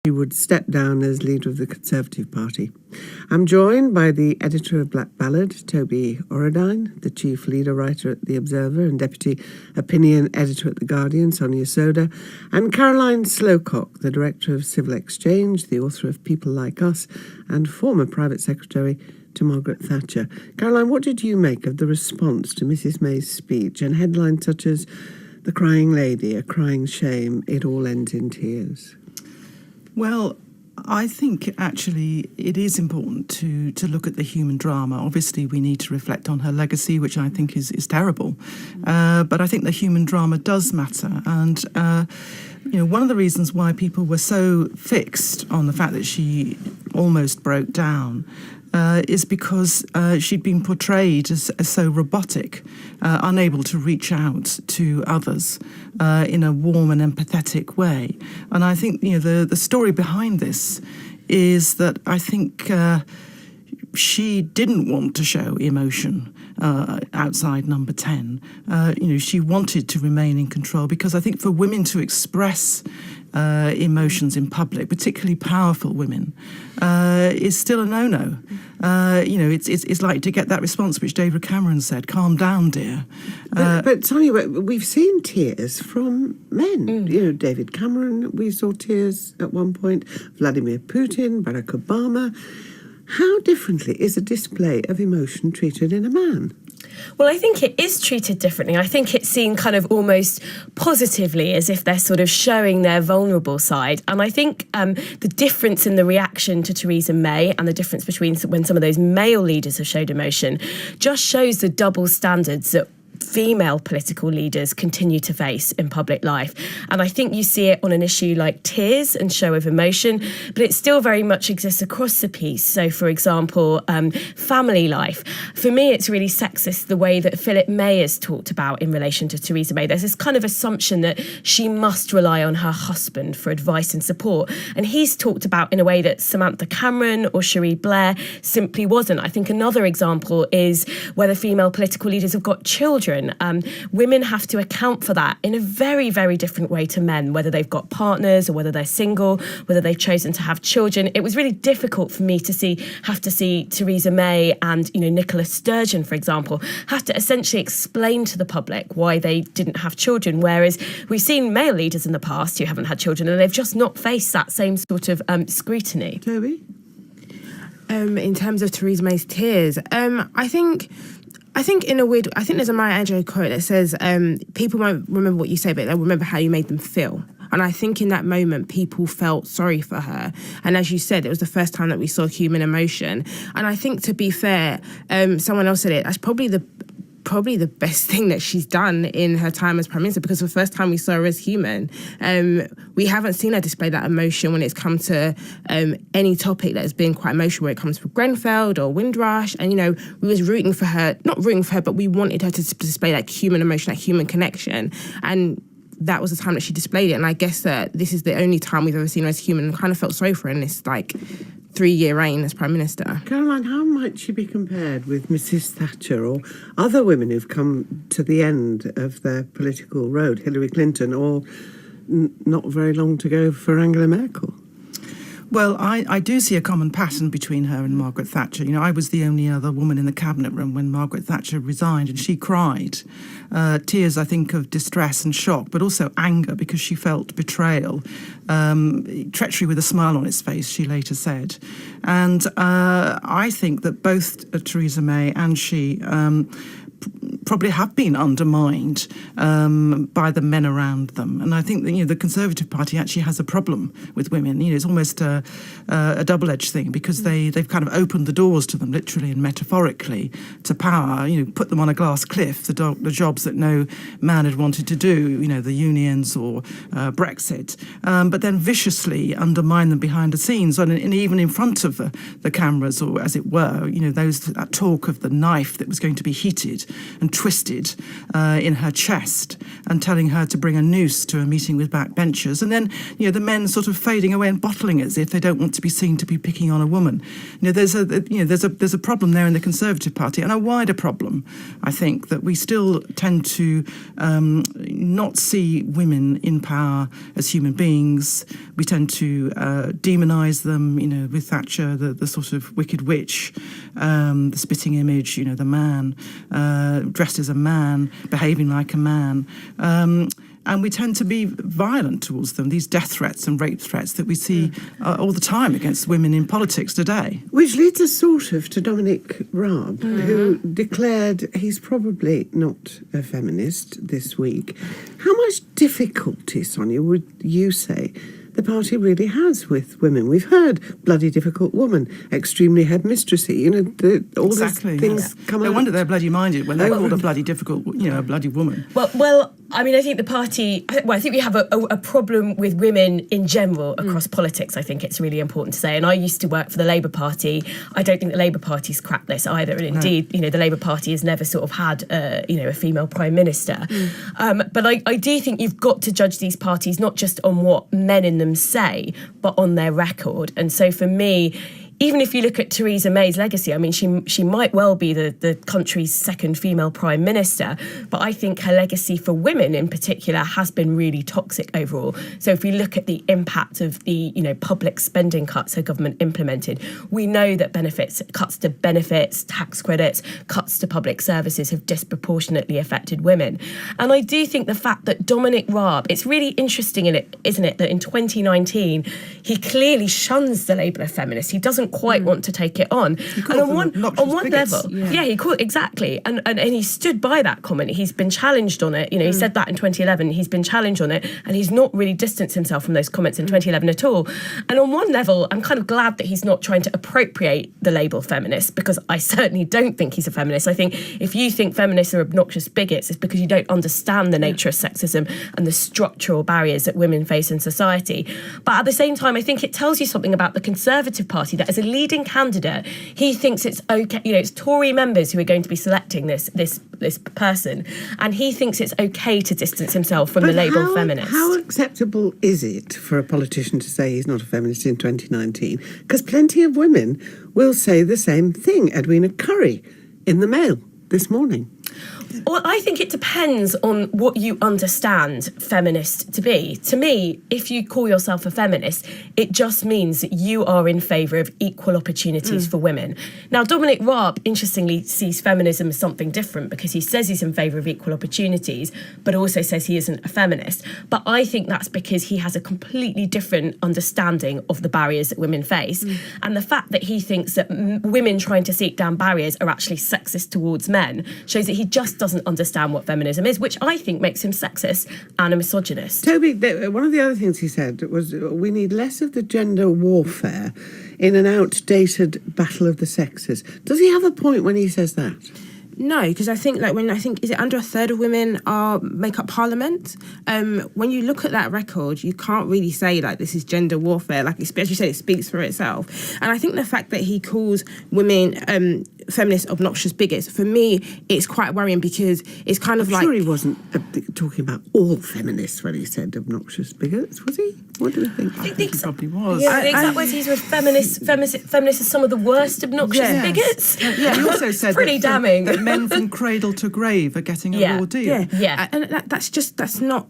She would step down as leader of the Conservative Party. I'm joined by the editor of Black Ballad, Tobi Oredein, the chief leader writer at The Observer and deputy opinion editor at The Guardian, Sonia Sodha, and Caroline Slocock, the director of Civil Exchange, the author of People Like Us, and former private secretary to Margaret Thatcher. Caroline, what did you make of the response to Mrs May's speech and headlines such as "The Crying Lady, a Crying Shame, It All Ends in Tears"? Well, I think actually it is important to look at the human drama. Obviously, we need to reflect on her legacy, which I think is terrible. But I think the human drama does matter. And, one of the reasons why people were so fixed on the fact that she almost broke down is because she'd been portrayed as so robotic, unable to reach out to others in a warm and empathetic way. And I think the story behind this is that I think she didn't want to show emotion outside Number 10. She wanted to remain in control, because I think for women to express emotions in public, particularly powerful women, is still a no-no. It's like to get that response which David Cameron said, "Calm down, dear." But Sonia, we've seen tears from men. David Cameron, we saw tears at one point, Vladimir Putin, Barack Obama. How differently is a display of emotion treated in a man? Well, I think it is treated differently. I think it's seen kind of almost positively, as if they're sort of showing their vulnerable side. And I think the difference in the reaction to Theresa May and the difference between when some of those male leaders have showed emotion just shows the double standards that female political leaders continue to face in public life. And I think you see it on an issue like tears and show of emotion, but it still very much exists across the piece. So, for example, family life. For me, it's really sexist the way that Philip May is talked about in relation to Theresa May. There's this kind of assumption that she must rely on her husband for advice and support. And he's talked about in a way that Samantha Cameron or Cherie Blair simply wasn't. I think another example is whether female political leaders have got children. Women have to account for that in a very, very different way to men, whether they've got partners or whether they're single, whether they've chosen to have children. It was really difficult for me to have to see Theresa May and, Nicola Sturgeon, for example, have to essentially explain to the public why they didn't have children, whereas we've seen male leaders in the past who haven't had children and they've just not faced that same sort of scrutiny. Tobi? In terms of Theresa May's tears, I think in a weird, I think there's a Maya Angelou quote that says, people won't remember what you say, but they'll remember how you made them feel. And I think in that moment, people felt sorry for her. And as you said, it was the first time that we saw human emotion. And I think, to be fair, someone else said it, that's probably the best thing that she's done in her time as Prime Minister, because for the first time we saw her as human. We haven't seen her display that emotion when it's come to any topic that has been quite emotional, where it comes from Grenfell or Windrush. And, we was rooting for her, not rooting for her, but we wanted her to display that human emotion, that human connection. And that was the time that she displayed it. And I guess that this is the only time we've ever seen her as human, and kind of felt sorry for her in this, 3-year reign as Prime Minister. Caroline, how might she be compared with Mrs Thatcher or other women who've come to the end of their political road, Hillary Clinton, or not very long to go for Angela Merkel? Well, I do see a common pattern between her and Margaret Thatcher. I was the only other woman in the cabinet room when Margaret Thatcher resigned, and she cried. Tears, I think, of distress and shock, but also anger, because she felt betrayal. Treachery with a smile on its face, she later said. And I think that both Theresa May and she probably have been undermined by the men around them. And I think that, the Conservative Party actually has a problem with women. It's almost a double-edged thing, because they've kind of opened the doors to them, literally and metaphorically, to power, put them on a glass cliff, the jobs that no man had wanted to do, the unions or Brexit, but then viciously undermine them behind the scenes, and even in front of the cameras, or as it were, that talk of the knife that was going to be heated and twisted in her chest and telling her to bring a noose to a meeting with backbenchers, and then the men sort of fading away and bottling it as if they don't want to be seen to be picking on a woman. There's a problem there in the Conservative Party, and a wider problem, I think, that we still tend to not see women in power as human beings. We tend to demonise them, with Thatcher, the sort of wicked witch, the spitting image, the man dressed as a man, behaving like a man. And we tend to be violent towards them, these death threats and rape threats that we see all the time against women in politics today. Which leads us sort of to Dominic Raab, who declared he's probably not a feminist this week. How much difficulty, Sonia, would you say the party really has with women? We've heard bloody difficult woman, extremely headmistressy, all exactly, these things come out. No wonder they're bloody minded when they're called a bloody difficult, a bloody woman. Well, I mean, I think the party, I think we have a problem with women in general across politics. I think it's really important to say. And I used to work for the Labour Party. I don't think the Labour Party's cracked this either. And indeed, the Labour Party has never sort of had, a female prime minister. But I do think you've got to judge these parties not just on what men in them say, but on their record. And so for me, even if you look at Theresa May's legacy, I mean, she might well be the country's second female prime minister, but I think her legacy for women in particular has been really toxic overall. So if we look at the impact of the, public spending cuts her government implemented, we know that cuts to benefits, tax credits, cuts to public services have disproportionately affected women. And I do think the fact that Dominic Raab, it's really interesting, isn't it, that in 2019, he clearly shuns the label of feminist. He doesn't quite want to take it on. And on one level, he called exactly, and he stood by that comment. He's been challenged on it. He said that in 2011. He's been challenged on it, and he's not really distanced himself from those comments in 2011 at all. And on one level, I'm kind of glad that he's not trying to appropriate the label feminist, because I certainly don't think he's a feminist. I think if you think feminists are obnoxious bigots, it's because you don't understand the nature of sexism and the structural barriers that women face in society. But at the same time, I think it tells you something about the Conservative Party, that as a leading candidate, he thinks it's okay. It's Tory members who are going to be selecting this person, and he thinks it's okay to distance himself from the label feminist. How acceptable is it for a politician to say he's not a feminist in 2019? Because plenty of women will say the same thing. Edwina Curry in the Mail this morning. Well, I think it depends on what you understand feminist to be. To me, if you call yourself a feminist, it just means that you are in favour of equal opportunities for women. Now, Dominic Raab, interestingly, sees feminism as something different, because he says he's in favour of equal opportunities, but also says he isn't a feminist. But I think that's because he has a completely different understanding of the barriers that women face. And the fact that he thinks that women trying to seek down barriers are actually sexist towards men shows that he just doesn't understand what feminism is, which I think makes him sexist and a misogynist. Toby, one of the other things he said was we need less of the gender warfare in an outdated battle of the sexes. Does he have a point when he says that? No, because I think is it under a third of women make up parliament? When you look at that record, you can't really say this is gender warfare. As you said, it speaks for itself. And I think the fact that he calls women feminist obnoxious bigots, for me, it's quite worrying, because it's kind of I'm sure he wasn't talking about all feminists when he said obnoxious bigots, was he? What do you think? I think he probably was. Yeah, the exact words he's with feminists are some of the worst obnoxious bigots. Yeah. He also said pretty damning. That men from cradle to grave are getting a raw deal. Yeah. And that's not.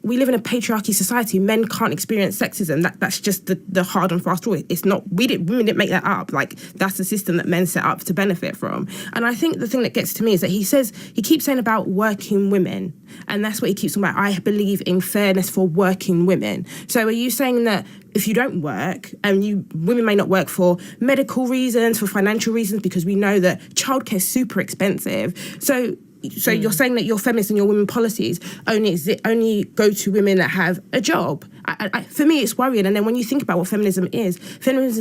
We live in a patriarchy society. Men can't experience sexism. That's just the hard and fast rule. It's not. Women didn't make that up. That's the system that men set up to benefit from. And I think the thing that gets to me is that he keeps saying about working women, and that's what he keeps talking about. I believe in fairness for working women. So are you saying that if you don't work, and women may not work for medical reasons, for financial reasons, because we know that childcare is super expensive. So you're saying that your feminist and your women policies only go to women that have a job. For me, it's worrying. And then when you think about what feminism is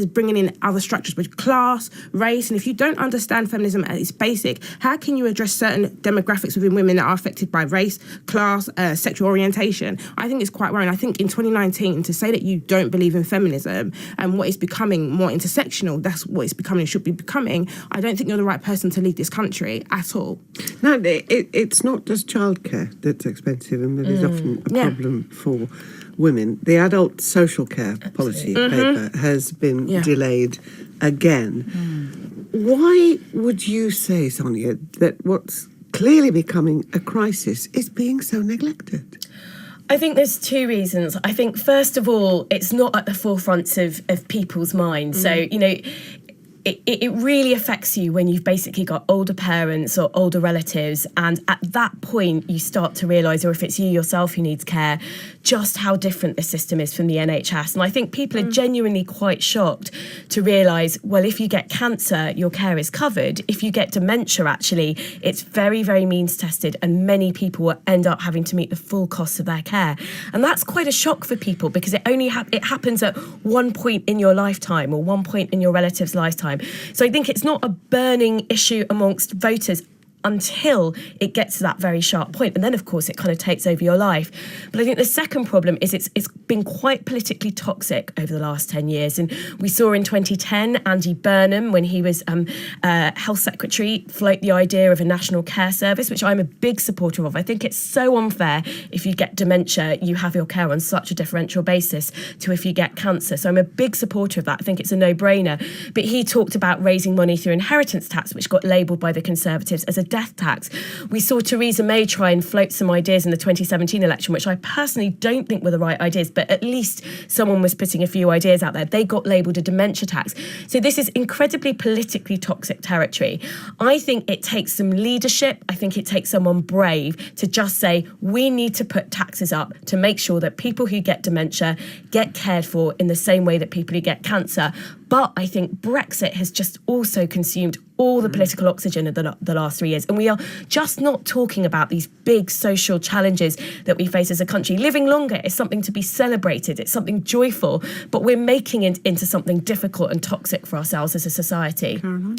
bringing in other structures with class, race. And if you don't understand feminism at its basic, how can you address certain demographics within women that are affected by race, class, sexual orientation? I think it's quite worrying. I think in 2019, to say that you don't believe in feminism and what is becoming more intersectional, that's what it's becoming and should be becoming, I don't think you're the right person to lead this country at all. Now, it's not just childcare that's expensive and that is often a problem for women. The adult social care policy paper has been delayed again. Why would you say, Sonia, that what's clearly becoming a crisis is being so neglected? I think there's two reasons. I think, first of all, it's not at the forefront of people's minds. So, it really affects you when you've basically got older parents or older relatives, and at that point you start to realise, or if it's you yourself who needs care, just how different the system is from the NHS. And I think people are genuinely quite shocked to realise, well, if you get cancer, your care is covered. If you get dementia, actually, it's very, very means tested, and many people will end up having to meet the full cost of their care. And that's quite a shock for people, because it only it happens at one point in your lifetime or one point in your relative's lifetime. So I think it's not a burning issue amongst voters until it gets to that very sharp point. And then, of course, it kind of takes over your life. But I think the second problem is it's been quite politically toxic over the last 10 years. And we saw in 2010, Andy Burnham, when he was Health Secretary, float the idea of a national care service, which I'm a big supporter of. I think it's so unfair if you get dementia, you have your care on such a differential basis to if you get cancer. So I'm a big supporter of that. I think it's a no-brainer. But he talked about raising money through inheritance tax, which got labelled by the Conservatives as a death tax. We saw Theresa May try and float some ideas in the 2017 election, which I personally don't think were the right ideas, but at least someone was putting a few ideas out there. They got labelled a dementia tax. So this is incredibly politically toxic territory. I think it takes some leadership. I think it takes someone brave to just say, we need to put taxes up to make sure that people who get dementia get cared for in the same way that people who get cancer. But I think Brexit has just also consumed all the political oxygen of the last 3 years. And we are just not talking about these big social challenges that we face as a country. Living longer is something to be celebrated. It's something joyful. But we're making it into something difficult and toxic for ourselves as a society. Caroline?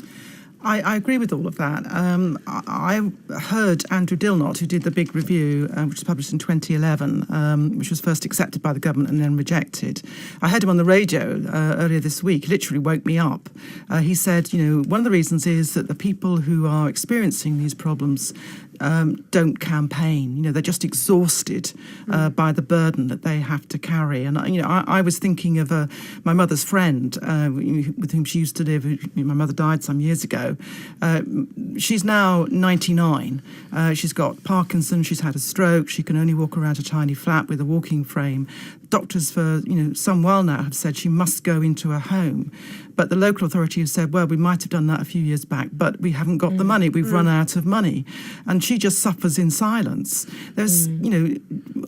I agree with all of that. I heard Andrew Dilnot, who did the big review, which was published in 2011, which was first accepted by the government and then rejected. I heard him on the radio earlier this week. He literally woke me up. He said, one of the reasons is that the people who are experiencing these problems don't campaign. They're just exhausted by the burden that they have to carry. And I was thinking of my mother's friend with whom she used to live. My mother died some years ago. She's now 99. She's got Parkinson's. She's had a stroke. She can only walk around a tiny flat with a walking frame. Doctors for some while now have said she must go into a home. But the local authority has said, well, we might have done that a few years back, but we haven't got the money. We've run out of money. And she just suffers in silence. There's,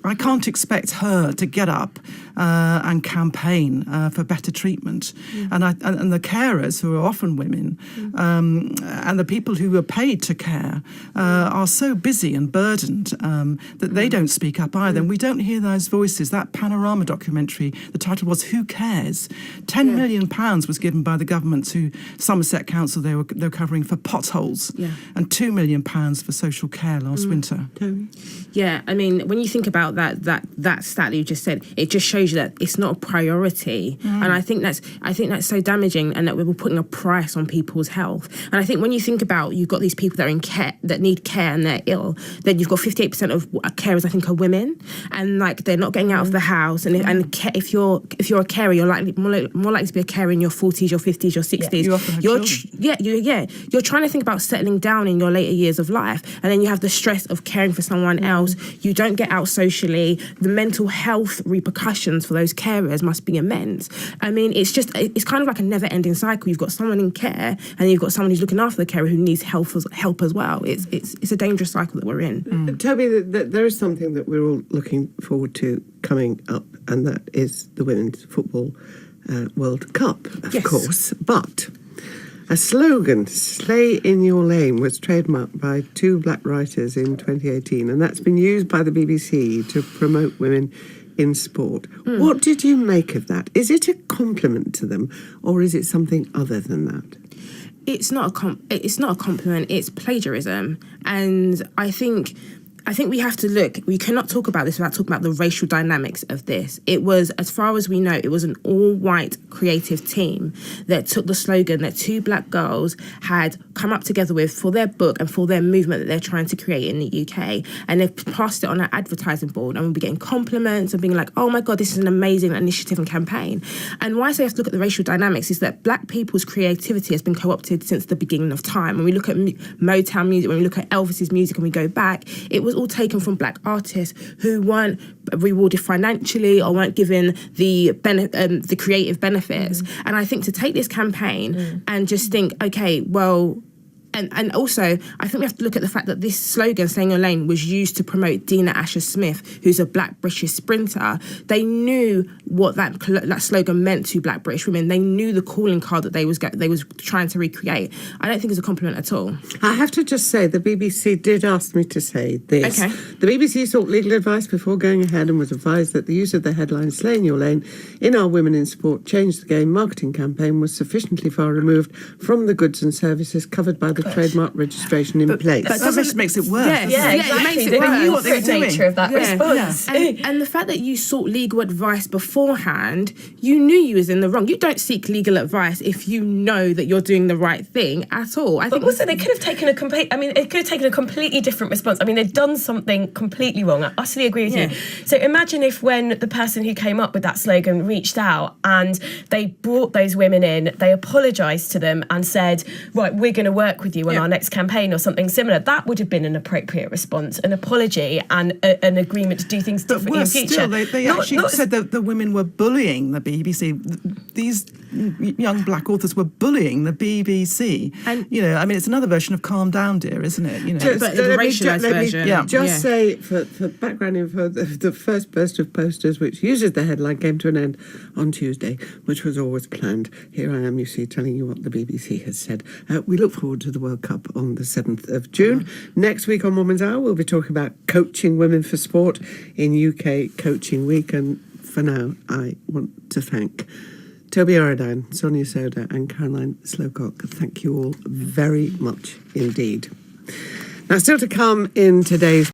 I can't expect her to get up and campaign for better treatment. And the carers, who are often women, and the people who are paid to care are so busy and burdened that they don't speak up either. And we don't hear those voices. That Panorama documentary, the title was Who Cares? £10 million was given by the government to Somerset Council. They were covering for potholes, and £2 million for social care last winter. Yeah, I mean, when you think about that stat that you just said, it just shows you that it's not a priority, and I think that's so damaging, and that we're putting a price on people's health. And I think when you think about, you've got these people that are in care, that need care, and they're ill, then you've got 58% of carers, I think, are women, and like they're not getting out of the house. And if you're a carer, you're more likely to be a carer in your 40s, your 50s, your 60s. You often have children. You're trying to think about settling down in your later years of life, and then you have the stress of caring for someone else. You don't get out socially. The mental health repercussions for those carers must be immense. I mean, it's kind of like a never-ending cycle. You've got someone in care, and you've got someone who's looking after the carer who needs help as well. It's a dangerous cycle that we're in. Toby, there is something that we're all looking forward to coming up, and that is the Women's Football World Cup, of course. But a slogan, "Slay in your lane," was trademarked by two black writers in 2018, and that's been used by the BBC to promote women in sport. What did you make of that? Is it a compliment to them, or is it something other than that? It's not a compliment. It's plagiarism, and I think I think we have to look. We cannot talk about this without talking about the racial dynamics of this. It was, as far as we know, it was an all-white creative team that took the slogan that two black girls had come up together with for their book and for their movement that they're trying to create in the UK. And they've passed it on our advertising board, and we'll be getting compliments and being like, oh my God, this is an amazing initiative and campaign. And why I say we have to look at the racial dynamics is that black people's creativity has been co-opted since the beginning of time. When we look at Motown music, when we look at Elvis's music and we go back, it was all taken from black artists who weren't rewarded financially or weren't given the creative benefits. And I think to take this campaign and just think, okay, well, and also, I think we have to look at the fact that this slogan, Stay in Your Lane, was used to promote Dina Asher-Smith, who's a black British sprinter. They knew what that slogan meant to black British women. They knew the calling card that they was trying to recreate. I don't think it's a compliment at all. I have to just say, the BBC did ask me to say this. Okay. The BBC sought legal advice before going ahead and was advised that the use of the headline Slay in Your Lane in our Women in Sport Change the Game marketing campaign was sufficiently far removed from the goods and services covered by the trademark registration in place. But that just makes it worse. Yeah, exactly. It makes it They worse. knew what they were doing. Nature of that response. And the fact that you sought legal advice beforehand, you knew you was in the wrong. You don't seek legal advice if you know that you're doing the right thing at all. But also, they could have taken a completely different response. I mean, they've done something completely wrong. I utterly agree with you. So imagine if when the person who came up with that slogan reached out and they brought those women in, they apologised to them and said, right, we're going to work with you on our next campaign or something similar. That would have been an appropriate response, an apology and an agreement to do things differently in future. Still, they actually said that the women were bullying the BBC. These young black authors were bullying the BBC. And I mean, it's another version of "Calm Down, Dear," isn't it? But the racialised version. Say for background info, the first burst of posters which uses the headline came to an end on Tuesday, which was always planned. Here I am, you see, telling you what the BBC has said. We look forward to the World Cup on the 7th of June. Next week on Woman's Hour, we'll be talking about coaching women for sport in UK Coaching Week. And for now, I want to thank Tobi Oredein, Sonia Sodha and Caroline Slocock. Thank you all very much indeed. Now, still to come in today's